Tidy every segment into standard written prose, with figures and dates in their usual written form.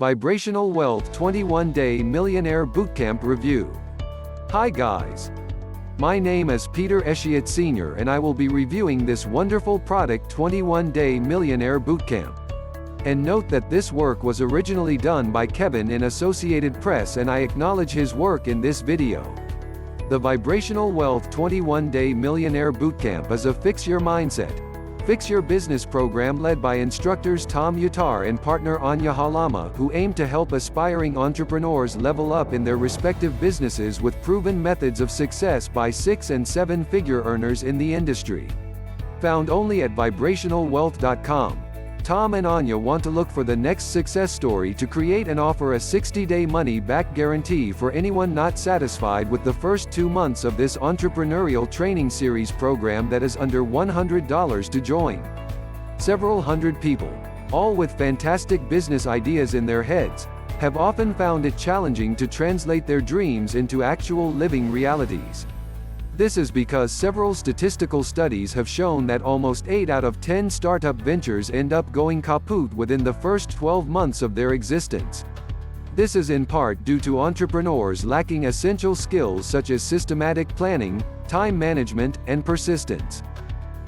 Vibrational Wealth 21-Day Millionaire Bootcamp Review. Hi guys. My name is Peter Eshiett Sr. and I will be reviewing this wonderful product 21-Day Millionaire Bootcamp. And note that this work was originally done by Kevin in Associated Press and I acknowledge his work in this video. The Vibrational Wealth 21-Day Millionaire Bootcamp is a Fix Your Mindset, Fix Your Business program led by instructors Tom Yatar and partner Ania Halama, who aim to help aspiring entrepreneurs level up in their respective businesses with proven methods of success by 6- and 7-figure earners in the industry. Found only at vibrationalwealth.com. Tom and Anya want to look for the next success story to create and offer a 60-day money-back guarantee for anyone not satisfied with the first 2 months of this entrepreneurial training series program that is under $100 to join. Several hundred people, all with fantastic business ideas in their heads, have often found it challenging to translate their dreams into actual living realities. This is because several statistical studies have shown that almost 8 out of 10 startup ventures end up going kaput within the first 12 months of their existence. This is in part due to entrepreneurs lacking essential skills such as systematic planning, time management, and persistence.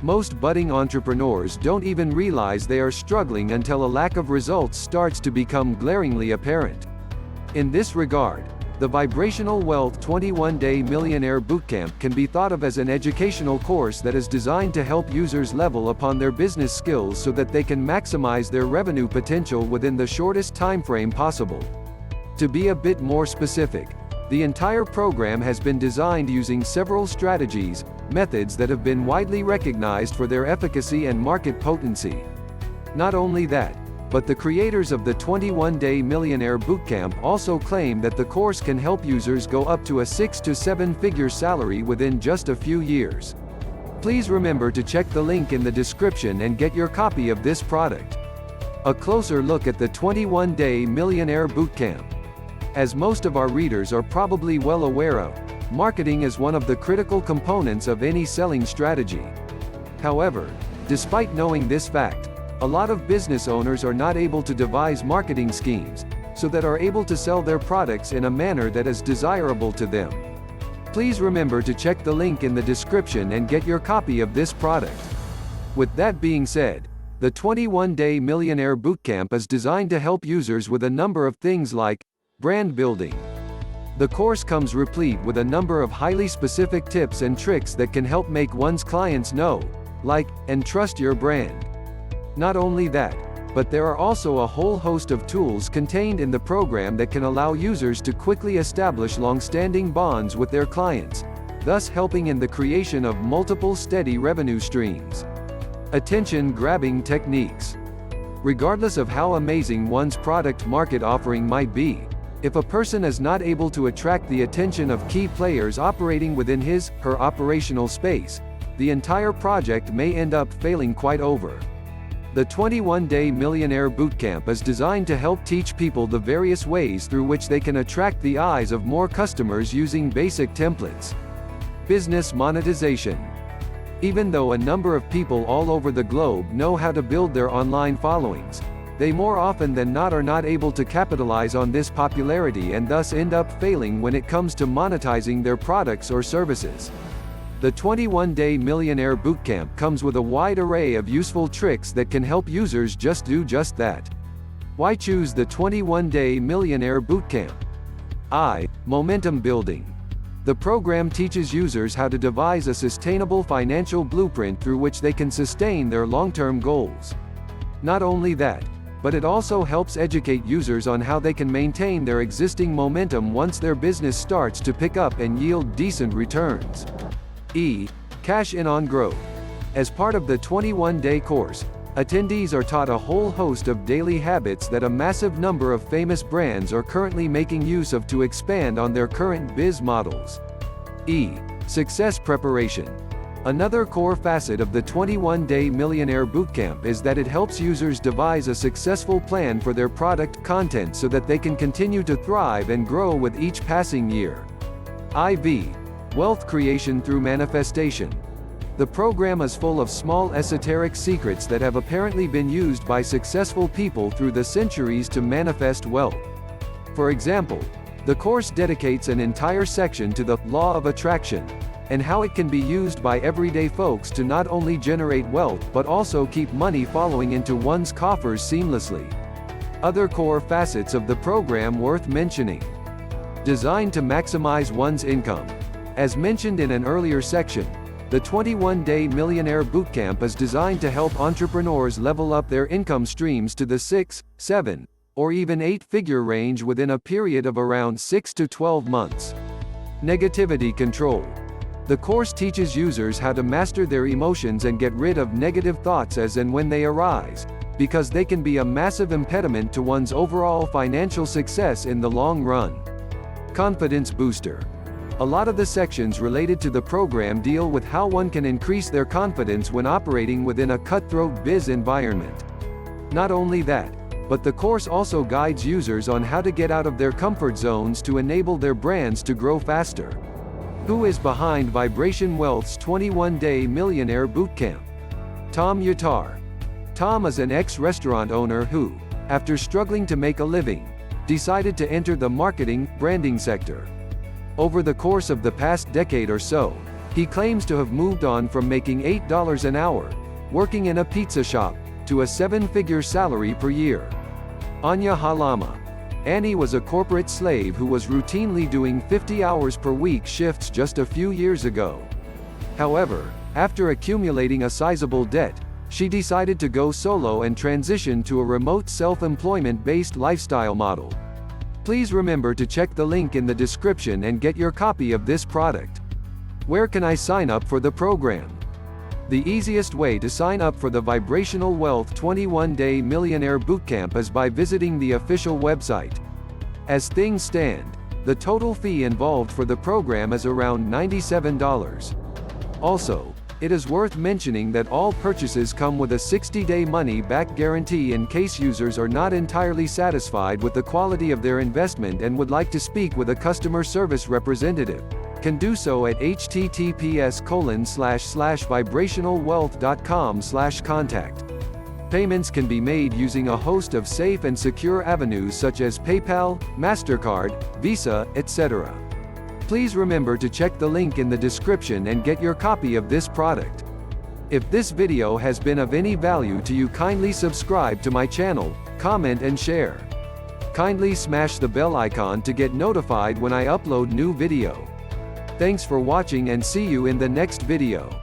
Most budding entrepreneurs don't even realize they are struggling until a lack of results starts to become glaringly apparent. In this regard, the Vibrational Wealth 21-Day Millionaire Bootcamp can be thought of as an educational course that is designed to help users level upon their business skills so that they can maximize their revenue potential within the shortest time frame possible. To be a bit more specific, the entire program has been designed using several strategies, methods that have been widely recognized for their efficacy and market potency. Not only that, but the creators of the 21-Day Millionaire Bootcamp also claim that the course can help users go up to a 6- to 7-figure salary within just a few years. Please remember to check the link in the description and get your copy of this product. A closer look at the 21-Day Millionaire Bootcamp. As most of our readers are probably well aware of, marketing is one of the critical components of any selling strategy. However, despite knowing this fact, a lot of business owners are not able to devise marketing schemes, so that are able to sell their products in a manner that is desirable to them. Please remember to check the link in the description and get your copy of this product. With that being said, the 21-Day Millionaire Bootcamp is designed to help users with a number of things like brand building. The course comes replete with a number of highly specific tips and tricks that can help make one's clients know, like, and trust your brand. Not only that, but there are also a whole host of tools contained in the program that can allow users to quickly establish long-standing bonds with their clients, thus helping in the creation of multiple steady revenue streams. Attention-grabbing techniques. Regardless of how amazing one's product market offering might be, if a person is not able to attract the attention of key players operating within his/her operational space, the entire project may end up failing quite over. The 21-Day Millionaire Bootcamp is designed to help teach people the various ways through which they can attract the eyes of more customers using basic templates. Business monetization. Even though a number of people all over the globe know how to build their online followings, they more often than not are not able to capitalize on this popularity and thus end up failing when it comes to monetizing their products or services. The 21-Day Millionaire Bootcamp comes with a wide array of useful tricks that can help users do just that. Why choose the 21-Day Millionaire Bootcamp? Momentum building. The program teaches users how to devise a sustainable financial blueprint through which they can sustain their long-term goals. Not only that, but it also helps educate users on how they can maintain their existing momentum once their business starts to pick up and yield decent returns. Cash in on growth. As part of the 21-day course, attendees are taught a whole host of daily habits that a massive number of famous brands are currently making use of to expand on their current biz models. Success preparation. Another core facet of the 21-Day Millionaire Bootcamp is that it helps users devise a successful plan for their product content so that they can continue to thrive and grow with each passing year. Wealth creation through manifestation. The program is full of small esoteric secrets that have apparently been used by successful people through the centuries to manifest wealth. For example, the course dedicates an entire section to the law of attraction, and how it can be used by everyday folks to not only generate wealth but also keep money flowing into one's coffers seamlessly. Other core facets of the program worth mentioning. Designed to maximize one's income. As mentioned in an earlier section, the 21-day Millionaire BootCamp is designed to help entrepreneurs level up their income streams to the 6, 7, or even 8-figure range within a period of around 6 to 12 months. Negativity control. The course teaches users how to master their emotions and get rid of negative thoughts as and when they arise, because they can be a massive impediment to one's overall financial success in the long run. Confidence booster. A lot of the sections related to the program deal with how one can increase their confidence when operating within a cutthroat biz environment. Not only that, but the course also guides users on how to get out of their comfort zones to enable their brands to grow faster. Who is behind Vibrational Wealth's 21-day Millionaire BootCamp? Tom Yatar. Tom is an ex-restaurant owner who, after struggling to make a living, decided to enter the marketing, branding sector. Over the course of the past decade or so, he claims to have moved on from making $8 an hour, working in a pizza shop, to a 7-figure salary per year. Ania Halama. Annie was a corporate slave who was routinely doing 50 hours per week shifts just a few years ago. However, after accumulating a sizable debt, she decided to go solo and transition to a remote self-employment-based lifestyle model. Please remember to check the link in the description and get your copy of this product. Where can I sign up for the program? The easiest way to sign up for the Vibrational Wealth 21-day Millionaire BootCamp is by visiting the official website. As things stand, the total fee involved for the program is around $97. Also, it is worth mentioning that all purchases come with a 60-day money-back guarantee in case users are not entirely satisfied with the quality of their investment and would like to speak with a customer service representative. Can do so at https://vibrationalwealth.com/contact. Payments can be made using a host of safe and secure avenues such as PayPal, MasterCard, Visa, etc. Please remember to check the link in the description and get your copy of this product. If this video has been of any value to you, kindly subscribe to my channel, comment and share. Kindly smash the bell icon to get notified when I upload new video. Thanks for watching and see you in the next video.